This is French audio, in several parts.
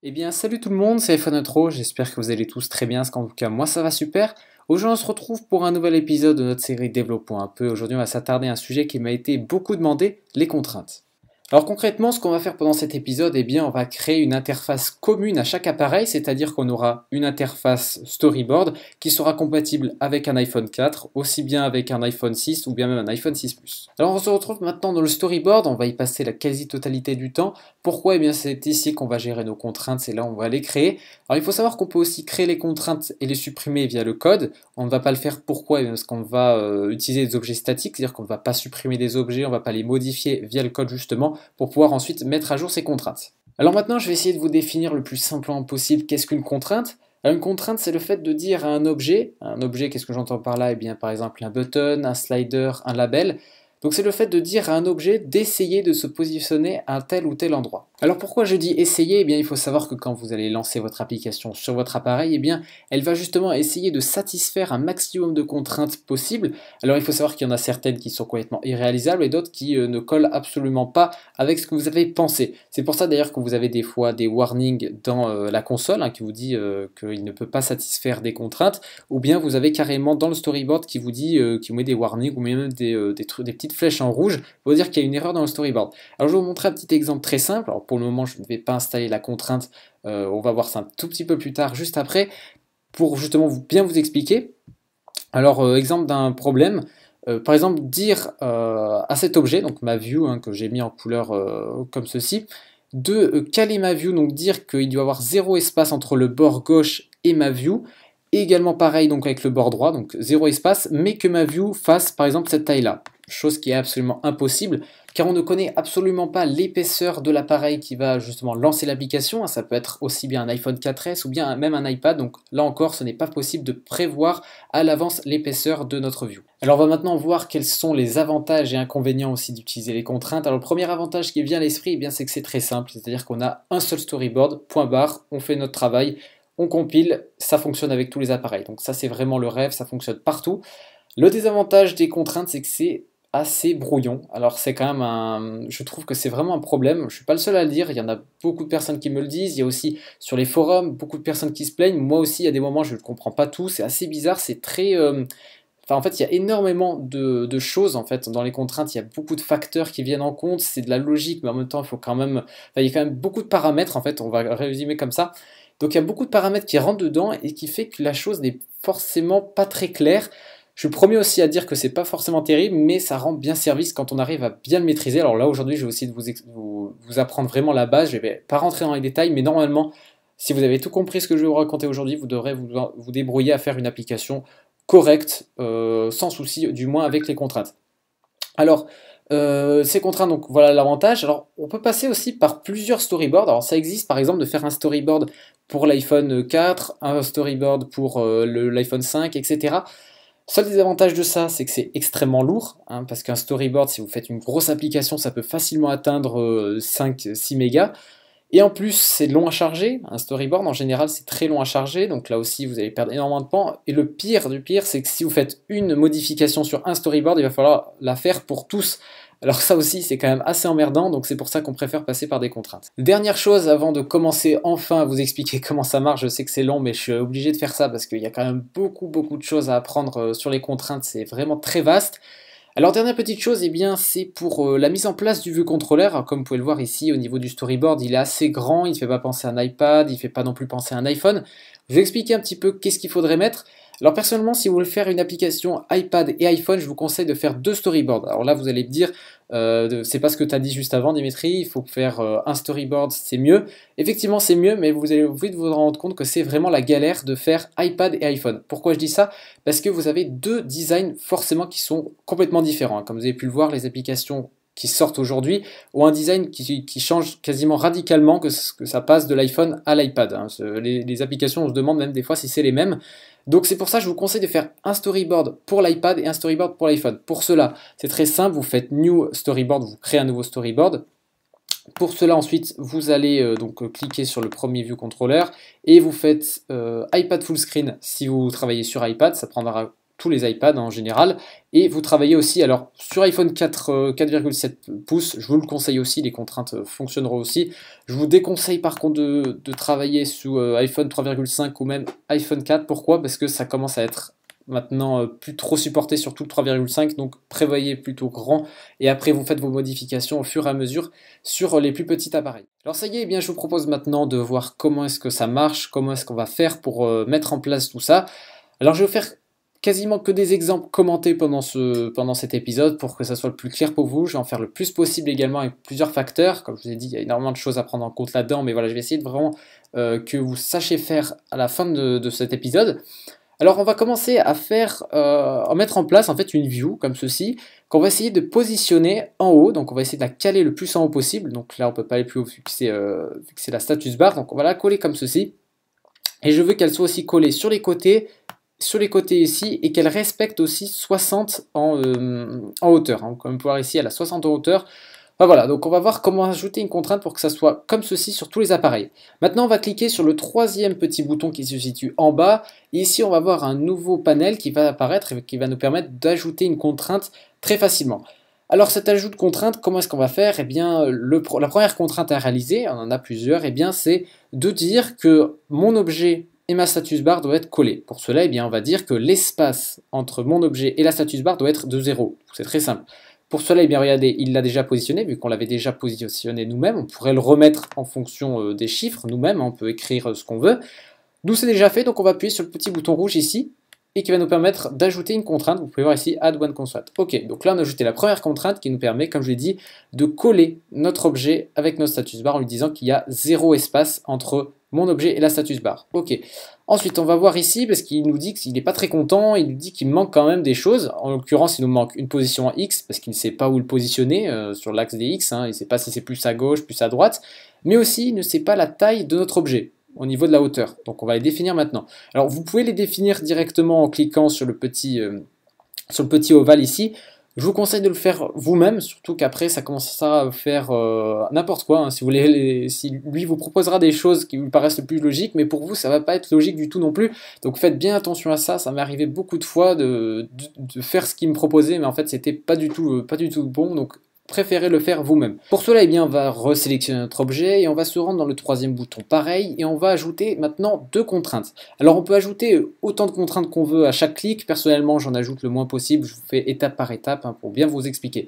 Eh bien, salut tout le monde, c'est iPhone j'espère que vous allez tous très bien, parce qu'en tout cas, moi ça va super. Aujourd'hui, on se retrouve pour un nouvel épisode de notre série Développons un peu. Aujourd'hui, on va s'attarder à un sujet qui m'a été beaucoup demandé, les contraintes. Alors concrètement, ce qu'on va faire pendant cet épisode, eh bien, on va créer une interface commune à chaque appareil, c'est-à-dire qu'on aura une interface storyboard qui sera compatible avec un iPhone 4, aussi bien avec un iPhone 6 ou bien même un iPhone 6 Plus. Alors on se retrouve maintenant dans le storyboard, on va y passer la quasi-totalité du temps. Pourquoi? Eh bien, c'est ici qu'on va gérer nos contraintes, c'est là où on va les créer. Alors il faut savoir qu'on peut aussi créer les contraintes et les supprimer via le code. On ne va pas le faire, pourquoi? Eh bien, parce qu'on va utiliser des objets statiques, c'est-à-dire qu'on ne va pas supprimer des objets, on ne va pas les modifier via le code justement, pour pouvoir ensuite mettre à jour ces contraintes. Alors maintenant, je vais essayer de vous définir le plus simplement possible qu'est-ce qu'une contrainte. Alors une contrainte, c'est le fait de dire à un objet, qu'est-ce que j'entends par là? Eh bien par exemple un button, un slider, un label. Donc c'est le fait de dire à un objet d'essayer de se positionner à tel ou tel endroit. Alors pourquoi je dis essayer? Eh bien il faut savoir que quand vous allez lancer votre application sur votre appareil, eh bien elle va justement essayer de satisfaire un maximum de contraintes possibles. Alors il faut savoir qu'il y en a certaines qui sont complètement irréalisables et d'autres qui ne collent absolument pas avec ce que vous avez pensé. C'est pour ça d'ailleurs que vous avez des fois des warnings dans la console qui vous dit qu'il ne peut pas satisfaire des contraintes, ou bien vous avez carrément dans le storyboard qui vous dit, qui vous met des warnings ou même des petites flèches en rouge pour dire qu'il y a une erreur dans le storyboard. Alors je vais vous montrer un petit exemple très simple. Alors pour le moment je ne vais pas installer la contrainte, on va voir ça un tout petit peu plus tard juste après pour justement bien vous expliquer. Alors exemple d'un problème, par exemple dire à cet objet, donc ma view que j'ai mis en couleur comme ceci, de caler ma view, donc dire qu'il doit y avoir 0 espace entre le bord gauche et ma view, et également pareil donc avec le bord droit, donc 0 espace, mais que ma view fasse par exemple cette taille là. Chose qui est absolument impossible, car on ne connaît absolument pas l'épaisseur de l'appareil qui va justement lancer l'application. Ça peut être aussi bien un iPhone 4S ou bien même un iPad, donc là encore ce n'est pas possible de prévoir à l'avance l'épaisseur de notre view. Alors on va maintenant voir quels sont les avantages et inconvénients aussi d'utiliser les contraintes. Alors le premier avantage qui vient à l'esprit, eh bien c'est que c'est très simple, c'est-à-dire qu'on a un seul storyboard, point barre, on fait notre travail, on compile, ça fonctionne avec tous les appareils. Donc ça c'est vraiment le rêve, ça fonctionne partout. Le désavantage des contraintes, c'est que c'est assez brouillon. Alors c'est quand même je trouve que c'est vraiment un problème. Je suis pas le seul à le dire. Il y en a beaucoup de personnes qui me le disent. Il y a aussi sur les forums beaucoup de personnes qui se plaignent. Moi aussi, il y a des moments je ne comprends pas tout. C'est assez bizarre. C'est très Enfin, en fait, il y a énormément de choses en fait dans les contraintes. Il y a beaucoup de facteurs qui viennent en compte. C'est de la logique, mais en même temps, il faut quand même. Enfin, il y a quand même beaucoup de paramètres en fait. On va résumer comme ça. Donc il y a beaucoup de paramètres qui rentrent dedans et qui fait que la chose n'est forcément pas très claire. Je suis le premier aussi à dire que c'est pas forcément terrible, mais ça rend bien service quand on arrive à bien le maîtriser. Alors là, aujourd'hui, je vais aussi vous apprendre vraiment la base. Je vais pas rentrer dans les détails, mais normalement, si vous avez tout compris ce que je vais vous raconter aujourd'hui, vous devrez vous débrouiller à faire une application correcte, sans souci, du moins avec les contraintes. Alors, ces contraintes, donc voilà l'avantage. Alors, on peut passer aussi par plusieurs storyboards. Alors, ça existe par exemple de faire un storyboard pour l'iPhone 4, un storyboard pour l'iPhone 5, etc. Seul désavantage de ça, c'est que c'est extrêmement lourd, parce qu'un storyboard, si vous faites une grosse application, ça peut facilement atteindre 5-6 mégas. Et en plus, c'est long à charger. Un storyboard, en général, c'est très long à charger. Donc là aussi, vous allez perdre énormément de temps. Et le pire du pire, c'est que si vous faites une modification sur un storyboard, il va falloir la faire pour tous. Alors ça aussi, c'est quand même assez emmerdant. Donc c'est pour ça qu'on préfère passer par des contraintes. Dernière chose, avant de commencer enfin à vous expliquer comment ça marche, je sais que c'est long, mais je suis obligé de faire ça parce qu'il y a quand même beaucoup de choses à apprendre sur les contraintes. C'est vraiment très vaste. Alors dernière petite chose, eh bien c'est pour la mise en place du view controller. Alors, comme vous pouvez le voir ici au niveau du storyboard, il est assez grand, il ne fait pas penser à un iPad, il ne fait pas non plus penser à un iPhone. Je vais expliquer un petit peu qu'est-ce qu'il faudrait mettre. Alors personnellement, si vous voulez faire une application iPad et iPhone, je vous conseille de faire 2 storyboards. Alors là, vous allez me dire, c'est pas ce que tu as dit juste avant, Dimitri, il faut faire un storyboard, c'est mieux. Effectivement, c'est mieux, mais vous allez vite vous rendre compte que c'est vraiment la galère de faire iPad et iPhone. Pourquoi je dis ça? Parce que vous avez 2 designs forcément qui sont complètement différents. Comme vous avez pu le voir, les applications qui sortent aujourd'hui ont un design qui change quasiment radicalement, que ça passe de l'iPhone à l'iPad. Les applications, on se demande même des fois si c'est les mêmes. Donc c'est pour ça que je vous conseille de faire un storyboard pour l'iPad et un storyboard pour l'iPhone. Pour cela, c'est très simple, vous faites New Storyboard, vous créez un nouveau storyboard. Pour cela, ensuite, vous allez cliquer sur le premier View Controller et vous faites iPad Full Screen si vous travaillez sur iPad, ça prendra tous les iPads en général. Et vous travaillez aussi, alors sur iPhone 4, 4,7 pouces, je vous le conseille aussi, les contraintes fonctionneront aussi. Je vous déconseille par contre de travailler sous iPhone 3,5 ou même iPhone 4. Pourquoi? Parce que ça commence à être maintenant plus trop supporté, surtout le 3,5, donc prévoyez plutôt grand et après vous faites vos modifications au fur et à mesure sur les plus petits appareils. Alors ça y est, eh bien, je vous propose maintenant de voir comment est-ce que ça marche, comment est-ce qu'on va faire pour mettre en place tout ça. Alors je vais vous faire quasiment que des exemples commentés pendant cet épisode pour que ça soit le plus clair pour vous. Je vais en faire le plus possible également avec plusieurs facteurs. Comme je vous ai dit, il y a énormément de choses à prendre en compte là-dedans, mais voilà, je vais essayer de vraiment que vous sachiez faire à la fin de cet épisode. Alors on va commencer à mettre en place en fait une view comme ceci, qu'on va essayer de positionner en haut, donc on va essayer de la caler le plus en haut possible, donc là on peut pas aller plus haut vu que c'est la status bar, donc on va la coller comme ceci, et je veux qu'elle soit aussi collée sur les côtés ici, et qu'elle respecte aussi 60 en hauteur, hein. Comme on peut voir ici elle a 60 en hauteur. Enfin, voilà, donc on va voir comment ajouter une contrainte pour que ça soit comme ceci sur tous les appareils. Maintenant on va cliquer sur le troisième petit bouton qui se situe en bas. Et ici on va voir un nouveau panel qui va apparaître et qui va nous permettre d'ajouter une contrainte très facilement. Alors cet ajout de contrainte, comment est-ce qu'on va faire? Eh bien la première contrainte à réaliser, on en a plusieurs, eh bien c'est de dire que mon objet et ma status bar doivent être collés. Pour cela, eh bien on va dire que l'espace entre mon objet et la status bar doit être de 0. C'est très simple. Pour cela, eh bien, regardez, il l'a déjà positionné, vu qu'on l'avait déjà positionné nous-mêmes. On pourrait le remettre en fonction des chiffres nous-mêmes, on peut écrire ce qu'on veut. Nous, c'est déjà fait, donc on va appuyer sur le petit bouton rouge ici, et qui va nous permettre d'ajouter une contrainte. Vous pouvez voir ici, Add One Constraint. Ok, donc là, on a ajouté la première contrainte qui nous permet, comme je l'ai dit, de coller notre objet avec notre status bar en lui disant qu'il y a 0 espace entre mon objet et la status bar. Ok. Ensuite, on va voir ici, parce qu'il nous dit qu'il n'est pas très content, il nous dit qu'il manque quand même des choses. En l'occurrence, il nous manque une position en X, parce qu'il ne sait pas où le positionner sur l'axe des X, hein. Il ne sait pas si c'est plus à gauche, plus à droite, mais aussi il ne sait pas la taille de notre objet au niveau de la hauteur. Donc on va les définir maintenant. Alors vous pouvez les définir directement en cliquant sur le petit ovale ici. Je vous conseille de le faire vous-même, surtout qu'après ça commencera à faire n'importe quoi, hein. Si vous voulez, si lui vous proposera des choses qui vous paraissent le plus logiques, mais pour vous ça va pas être logique du tout non plus. Donc faites bien attention à ça. Ça m'est arrivé beaucoup de fois de faire ce qu'il me proposait, mais en fait c'était pas du tout bon. Donc préférez le faire vous-même. Pour cela, eh bien, on va resélectionner notre objet et on va se rendre dans le troisième bouton pareil et on va ajouter maintenant deux contraintes. Alors on peut ajouter autant de contraintes qu'on veut à chaque clic. Personnellement, j'en ajoute le moins possible. Je vous fais étape par étape hein, pour bien vous expliquer.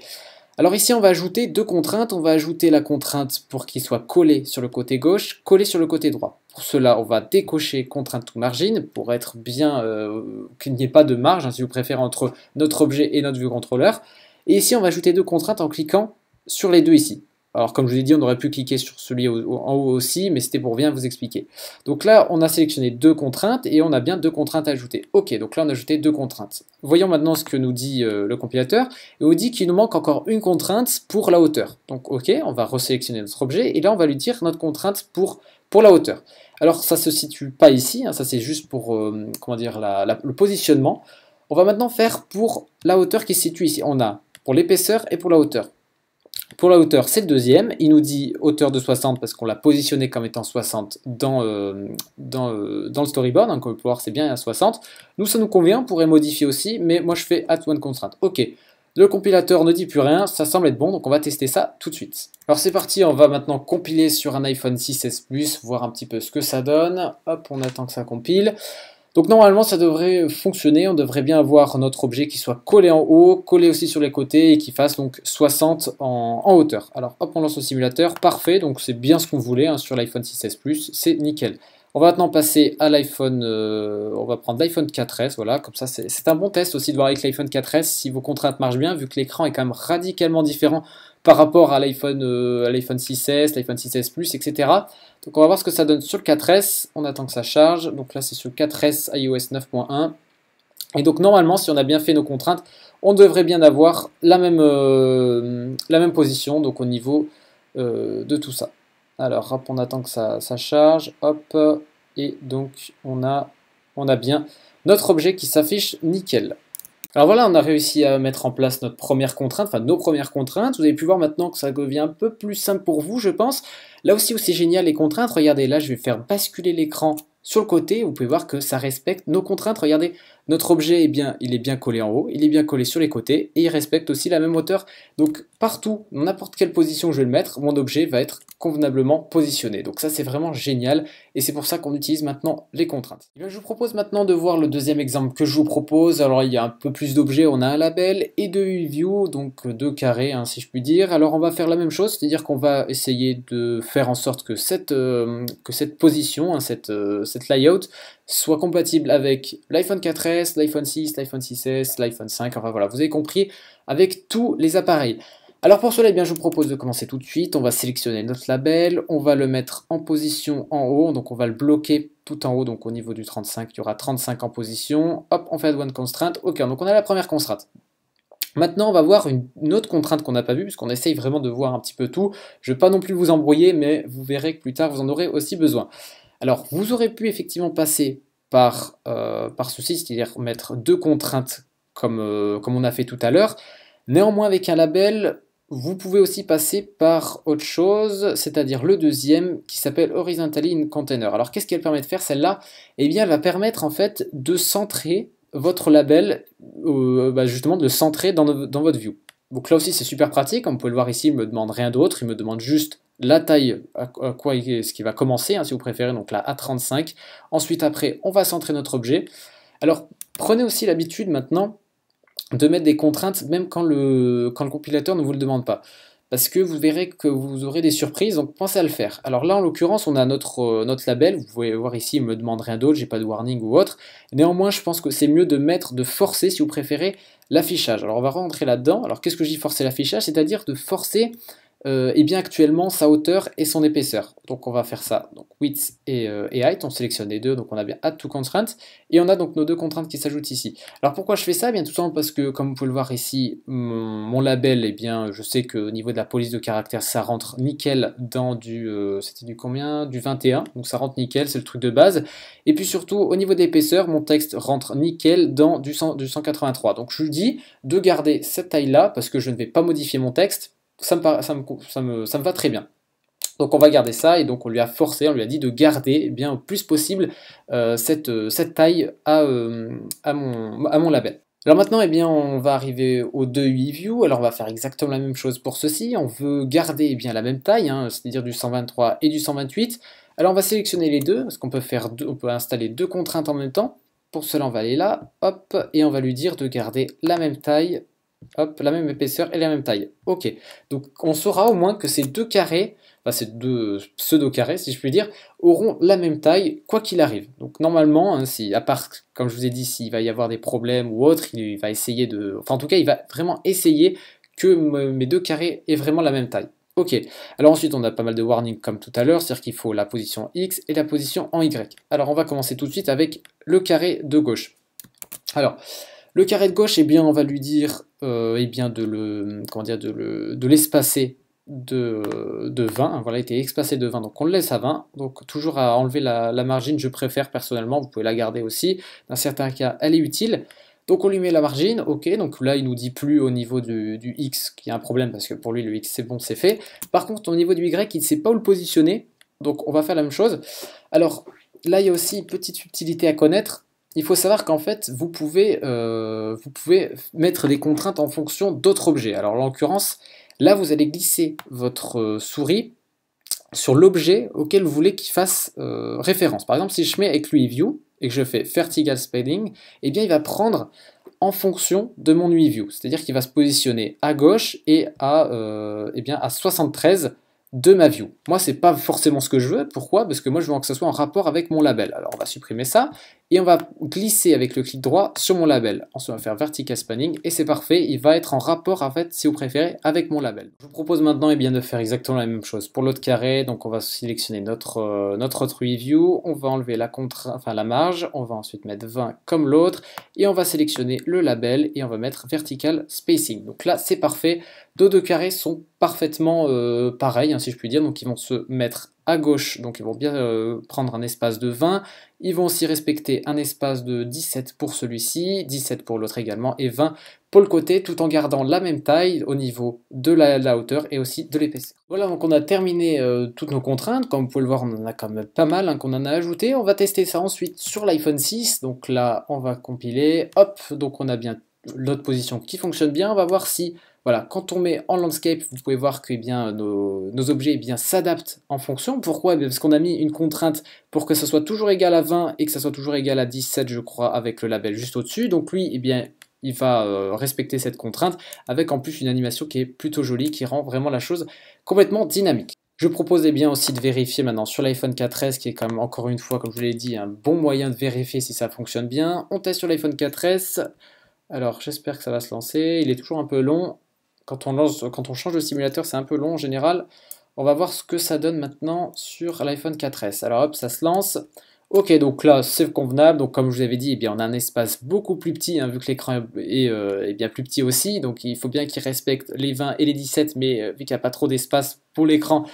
Alors ici, on va ajouter deux contraintes. On va ajouter la contrainte pour qu'il soit collé sur le côté gauche, collé sur le côté droit. Pour cela, on va décocher contrainte to margin pour être bien qu'il n'y ait pas de marge, hein, si vous préférez, entre notre objet et notre vue contrôleur. Et ici, on va ajouter deux contraintes en cliquant sur les deux ici. Alors, comme je vous ai dit, on aurait pu cliquer sur celui en haut aussi, mais c'était pour bien vous expliquer. Donc là, on a sélectionné deux contraintes et on a bien deux contraintes à ajouter. Ok, donc là, on a ajouté deux contraintes. Voyons maintenant ce que nous dit le compilateur. Et on dit qu'il nous manque encore une contrainte pour la hauteur. Donc, ok, on va resélectionner notre objet et là, on va lui dire notre contrainte pour la hauteur. Alors, ça ne se situe pas ici, hein, ça c'est juste pour comment dire, le positionnement. On va maintenant faire pour la hauteur qui se situe ici. On a pour l'épaisseur et pour la hauteur. Pour la hauteur, c'est le deuxième. Il nous dit hauteur de 60 parce qu'on l'a positionné comme étant 60 dans le storyboard. Donc, on peut voir c'est bien à 60. Nous, ça nous convient. On pourrait modifier aussi, mais moi, je fais Add One Constraint. Ok. Le compilateur ne dit plus rien. Ça semble être bon, donc on va tester ça tout de suite. Alors, c'est parti. On va maintenant compiler sur un iPhone 6S Plus, voir un petit peu ce que ça donne. Hop, on attend que ça compile. Donc normalement ça devrait fonctionner, on devrait bien avoir notre objet qui soit collé en haut, collé aussi sur les côtés et qui fasse donc 60 en hauteur. Alors hop, on lance le simulateur, parfait, donc c'est bien ce qu'on voulait hein, sur l'iPhone 6S Plus, c'est nickel. On va maintenant passer à l'iPhone, on va prendre l'iPhone 4S, voilà, comme ça c'est un bon test aussi de voir avec l'iPhone 4S si vos contraintes marchent bien, vu que l'écran est quand même radicalement différent par rapport à l'iPhone 6S, l'iPhone 6S Plus, etc. Donc on va voir ce que ça donne sur le 4S, on attend que ça charge, donc là c'est sur le 4S iOS 9.1. Et donc normalement si on a bien fait nos contraintes, on devrait bien avoir la même position, donc au niveau de tout ça. Alors hop, on attend que ça charge, hop, et donc on a bien notre objet qui s'affiche nickel. Alors voilà, on a réussi à mettre en place notre première contrainte, enfin nos premières contraintes. Vous avez pu voir maintenant que ça devient un peu plus simple pour vous, je pense. Là aussi où c'est génial les contraintes, regardez, là je vais faire basculer l'écran sur le côté. Vous pouvez voir que ça respecte nos contraintes. Regardez, Notre objet, eh bien, il est bien collé en haut, il est bien collé sur les côtés et il respecte aussi la même hauteur. Donc partout, n'importe quelle position je vais le mettre, mon objet va être convenablement positionné. Donc ça, c'est vraiment génial et c'est pour ça qu'on utilise maintenant les contraintes. Eh bien, je vous propose maintenant de voir le deuxième exemple que je vous propose. Alors il y a un peu plus d'objets, on a un label et deux views, donc deux carrés hein, si je puis dire. Alors on va faire la même chose, c'est-à-dire qu'on va essayer de faire en sorte que cette position, hein, cette layout, soit compatible avec l'iPhone 4S, l'iPhone 6, l'iPhone 6S, l'iPhone 5, enfin voilà, vous avez compris, avec tous les appareils. Alors pour cela, eh bien, je vous propose de commencer tout de suite. On va sélectionner notre label, on va le mettre en position en haut, donc on va le bloquer tout en haut, donc au niveau du 35, il y aura 35 en position. Hop, on fait Add One Constraint. Ok, donc on a la première contrainte. Maintenant, on va voir une autre contrainte qu'on n'a pas vue, puisqu'on essaye vraiment de voir un petit peu tout. Je ne vais pas non plus vous embrouiller, mais vous verrez que plus tard, vous en aurez aussi besoin. Alors, vous aurez pu effectivement passer par ceci, c'est-à-dire mettre deux contraintes comme on a fait tout à l'heure. Néanmoins, avec un label, vous pouvez aussi passer par autre chose, c'est-à-dire le deuxième qui s'appelle Horizontally in Container. Alors, qu'est-ce qu'elle permet de faire celle-là? Eh bien, elle va permettre en fait de centrer votre label, justement de le centrer dans votre view. Donc là aussi, c'est super pratique. Comme vous pouvez le voir ici, il ne me demande rien d'autre. Il me demande juste la taille à quoi ce qui va commencer, hein, si vous préférez, donc la A35. Ensuite, après, on va centrer notre objet. Alors, prenez aussi l'habitude maintenant de mettre des contraintes même quand le compilateur ne vous le demande pas. Parce que vous verrez que vous aurez des surprises, donc pensez à le faire. Alors là, en l'occurrence, on a notre label. Vous pouvez voir ici, il ne me demande rien d'autre, j'ai pas de warning ou autre. Néanmoins, je pense que c'est mieux de forcer, si vous préférez, l'affichage. Alors on va rentrer là-dedans. Alors qu'est-ce que je dis forcer l'affichage? C'est-à-dire de forcer et bien actuellement sa hauteur et son épaisseur. Donc on va faire ça, donc width et height, on sélectionne les deux, donc on a bien add to constraint, et on a donc nos deux contraintes qui s'ajoutent ici. Alors pourquoi je fais ça? Eh bien tout simplement parce que, comme vous pouvez le voir ici, mon label, eh bien je sais qu'au niveau de la police de caractère, ça rentre nickel dans c'était du combien? Du 21, donc ça rentre nickel, c'est le truc de base. Et puis surtout, au niveau d'épaisseur, mon texte rentre nickel dans du 183. Donc je lui dis de garder cette taille-là, parce que je ne vais pas modifier mon texte. Ça me va très bien. Donc on va garder ça et donc on lui a forcé, on lui a dit de garder bien au plus possible cette taille à mon label. Alors maintenant, eh bien, on va arriver aux deux views. Alors on va faire exactement la même chose pour ceci. On veut garder eh bien la même taille, hein, c'est-à-dire du 123 et du 128. Alors on va sélectionner les deux parce qu'on peut on peut installer deux contraintes en même temps. Pour cela, on va aller là, hop, et on va lui dire de garder la même taille. Hop, la même épaisseur et la même taille. Ok, donc on saura au moins que ces deux carrés, enfin ces deux pseudo-carrés si je puis dire, auront la même taille quoi qu'il arrive. Donc normalement, hein, à part, comme je vous ai dit, s'il va y avoir des problèmes ou autre, il va essayer de... Enfin en tout cas, il va vraiment essayer que mes deux carrés aient vraiment la même taille. Ok, alors ensuite on a pas mal de warnings comme tout à l'heure, c'est-à-dire qu'il faut la position X et la position en Y. Alors on va commencer tout de suite avec le carré de gauche. Alors... Le carré de gauche, eh bien, on va lui dire eh bien, de l'espacer de 20. Voilà, il était espacé de 20, donc on le laisse à 20. Donc toujours à enlever la margine, je préfère personnellement, vous pouvez la garder aussi. Dans certains cas, elle est utile. Donc on lui met la margine, ok, donc là il nous dit plus au niveau du X qu'il y a un problème, parce que pour lui le X c'est bon, c'est fait. Par contre au niveau du Y, il ne sait pas où le positionner, donc on va faire la même chose. Alors là il y a aussi une petite subtilité à connaître. Il faut savoir qu'en fait, vous pouvez mettre des contraintes en fonction d'autres objets. Alors, en l'occurrence, là, vous allez glisser votre souris sur l'objet auquel vous voulez qu'il fasse référence. Par exemple, si je mets Exclude View et que je fais Vertical Spading, eh bien, il va prendre en fonction de mon view. C'est-à-dire qu'il va se positionner à gauche et eh bien, à 73 de ma view. Moi, c'est pas forcément ce que je veux. Pourquoi? Parce que moi, je veux que ça soit en rapport avec mon label. Alors, on va supprimer ça et on va glisser avec le clic droit sur mon label. Ensuite, on va faire Vertical Spanning et c'est parfait. Il va être en rapport, en fait, si vous préférez, avec mon label. Je vous propose maintenant eh bien, de faire exactement la même chose pour l'autre carré. Donc, on va sélectionner notre autre view. On va enlever la marge. On va ensuite mettre 20 comme l'autre et on va sélectionner le label et on va mettre Vertical Spacing. Donc là, c'est parfait. Nos deux carrés sont parfaitement pareils, hein, si je puis dire, donc ils vont se mettre à gauche, donc ils vont bien prendre un espace de 20. Ils vont aussi respecter un espace de 17 pour celui-ci, 17 pour l'autre également, et 20 pour le côté, tout en gardant la même taille au niveau de la hauteur et aussi de l'épaisseur. Voilà, donc on a terminé toutes nos contraintes. Comme vous pouvez le voir, on en a quand même pas mal hein, qu'on en a ajouté. On va tester ça ensuite sur l'iPhone 6. Donc là, on va compiler. Hop, donc on a bien l'autre position qui fonctionne bien. On va voir si, voilà, quand on met en landscape, vous pouvez voir que eh bien, nos objets eh bien, s'adaptent en fonction. Pourquoi? Parce qu'on a mis une contrainte pour que ça soit toujours égal à 20 et que ça soit toujours égal à 17, je crois, avec le label juste au-dessus. Donc lui, eh bien, il va respecter cette contrainte avec en plus une animation qui est plutôt jolie, qui rend vraiment la chose complètement dynamique. Je propose eh bien aussi de vérifier maintenant sur l'iPhone 4S, qui est quand même encore une fois, comme je vous l'ai dit, un bon moyen de vérifier si ça fonctionne bien. On teste sur l'iPhone 4S. Alors j'espère que ça va se lancer. Il est toujours un peu long. Quand on change de simulateur, c'est un peu long en général. On va voir ce que ça donne maintenant sur l'iPhone 4S. Alors hop, ça se lance. Ok, donc là c'est convenable. Donc comme je vous avais dit, eh bien, on a un espace beaucoup plus petit, hein, vu que l'écran est bien plus petit aussi. Donc il faut bien qu'il respecte les 20 et les 17, mais vu qu'il n'y a pas trop d'espace pour l'écran,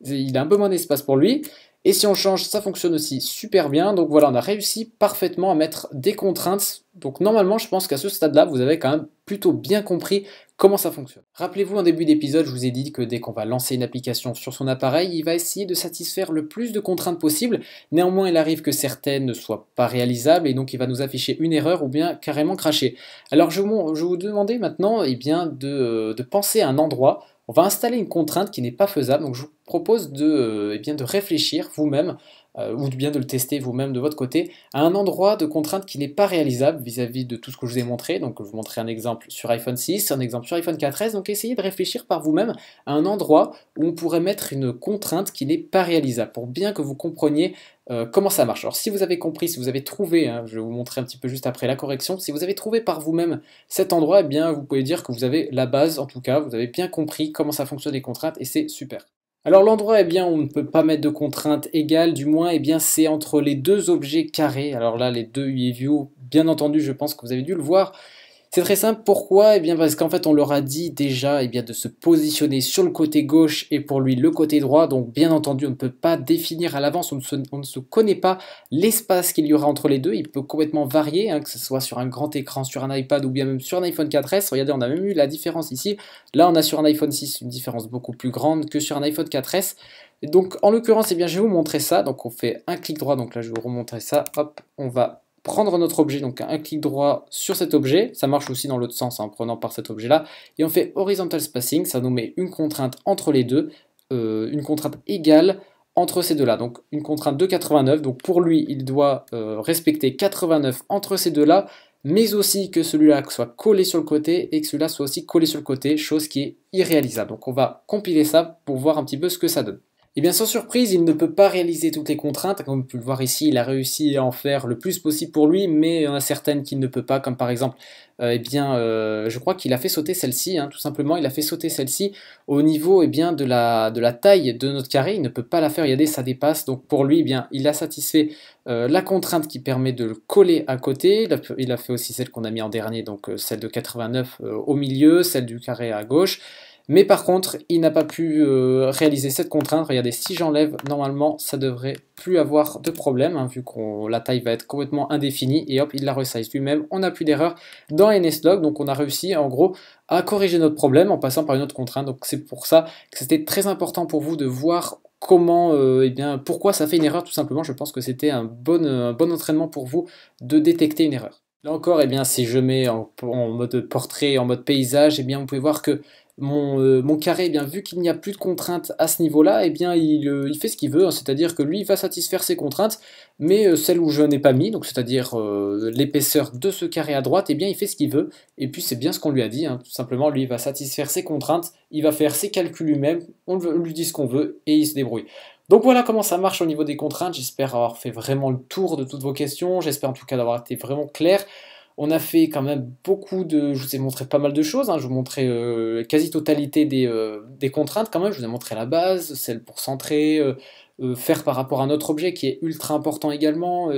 il a un peu moins d'espace pour lui. Et si on change, ça fonctionne aussi super bien. Donc voilà, on a réussi parfaitement à mettre des contraintes. Donc normalement, je pense qu'à ce stade-là, vous avez quand même plutôt bien compris comment ça fonctionne. Rappelez-vous, en début d'épisode, je vous ai dit que dès qu'on va lancer une application sur son appareil, il va essayer de satisfaire le plus de contraintes possible. Néanmoins, il arrive que certaines ne soient pas réalisables et donc il va nous afficher une erreur ou bien carrément cracher. Alors je vais vous demander maintenant eh bien, de penser à un endroit. On va installer une contrainte qui n'est pas faisable, donc je vous propose eh bien, de réfléchir vous-même, ou bien de le tester vous-même de votre côté, à un endroit de contrainte qui n'est pas réalisable vis-à-vis de tout ce que je vous ai montré. Donc je vous montrer un exemple sur iPhone 6, un exemple sur iPhone 4S, donc essayez de réfléchir par vous-même à un endroit où on pourrait mettre une contrainte qui n'est pas réalisable, pour bien que vous compreniez comment ça marche. Alors si vous avez compris, si vous avez trouvé, hein, je vais vous montrer un petit peu juste après la correction, si vous avez trouvé par vous-même cet endroit, eh bien vous pouvez dire que vous avez la base, en tout cas, vous avez bien compris comment ça fonctionne les contraintes et c'est super. Alors l'endroit, eh bien, on ne peut pas mettre de contraintes égales, du moins, eh bien, c'est entre les deux objets carrés. Alors là, les deux UIView, bien entendu, je pense que vous avez dû le voir. C'est très simple, pourquoi? Eh bien parce qu'en fait on leur a dit déjà eh bien, de se positionner sur le côté gauche et pour lui le côté droit, donc bien entendu on ne peut pas définir à l'avance, on ne se connaît pas l'espace qu'il y aura entre les deux, il peut complètement varier, hein, que ce soit sur un grand écran, sur un iPad ou bien même sur un iPhone 4S, regardez on a même eu la différence ici, là on a sur un iPhone 6 une différence beaucoup plus grande que sur un iPhone 4S, et donc en l'occurrence eh bien, je vais vous montrer ça, donc on fait un clic droit, donc là je vais vous remontrer ça, hop, on va prendre notre objet, donc un clic droit sur cet objet, ça marche aussi dans l'autre sens en prenant par cet objet là, et on fait horizontal spacing, ça nous met une contrainte entre les deux, une contrainte égale entre ces deux là, donc une contrainte de 89, donc pour lui il doit respecter 89 entre ces deux là, mais aussi que celui-là soit collé sur le côté et que celui-là soit aussi collé sur le côté, chose qui est irréalisable. Donc on va compiler ça pour voir un petit peu ce que ça donne. Et bien sans surprise, il ne peut pas réaliser toutes les contraintes, comme vous pouvez le voir ici, il a réussi à en faire le plus possible pour lui, mais il y en a certaines qu'il ne peut pas, comme par exemple, je crois qu'il a fait sauter celle-ci, hein, tout simplement, il a fait sauter celle-ci au niveau de la taille de notre carré, il ne peut pas la faire, regardez, ça dépasse, donc pour lui, eh bien, il a satisfait la contrainte qui permet de le coller à côté, il a fait aussi celle qu'on a mis en dernier, donc celle de 89 au milieu, celle du carré à gauche. Mais par contre, il n'a pas pu réaliser cette contrainte. Regardez, si j'enlève, normalement, ça devrait plus avoir de problème, hein, vu que la taille va être complètement indéfinie. Et hop, il la resize lui-même. On n'a plus d'erreur dans NSLog. Donc on a réussi, en gros, à corriger notre problème en passant par une autre contrainte. Donc c'est pour ça que c'était très important pour vous de voir comment, pourquoi ça fait une erreur, tout simplement. Je pense que c'était un bon entraînement pour vous de détecter une erreur. Là encore, si je mets en mode portrait, en mode paysage, vous pouvez voir que mon carré, vu qu'il n'y a plus de contraintes à ce niveau-là, il fait ce qu'il veut, hein, c'est-à-dire que lui, il va satisfaire ses contraintes, mais celle où je n'ai pas mis, donc c'est-à-dire l'épaisseur de ce carré à droite, il fait ce qu'il veut, et puis c'est bien ce qu'on lui a dit, hein, tout simplement, lui, il va satisfaire ses contraintes, il va faire ses calculs lui-même, on lui dit ce qu'on veut, et il se débrouille. Donc voilà comment ça marche au niveau des contraintes, j'espère avoir fait vraiment le tour de toutes vos questions, j'espère en tout cas d'avoir été vraiment clair. On a fait quand même je vous ai montré pas mal de choses, hein, je vous montrais quasi-totalité des contraintes quand même, je vous ai montré la base, celle pour centrer, faire par rapport à notre objet qui est ultra important également,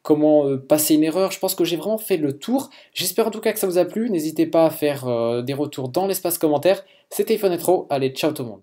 comment passer une erreur, je pense que j'ai vraiment fait le tour, j'espère en tout cas que ça vous a plu, n'hésitez pas à faire des retours dans l'espace commentaire, c'était iPhone Retro, allez ciao tout le monde.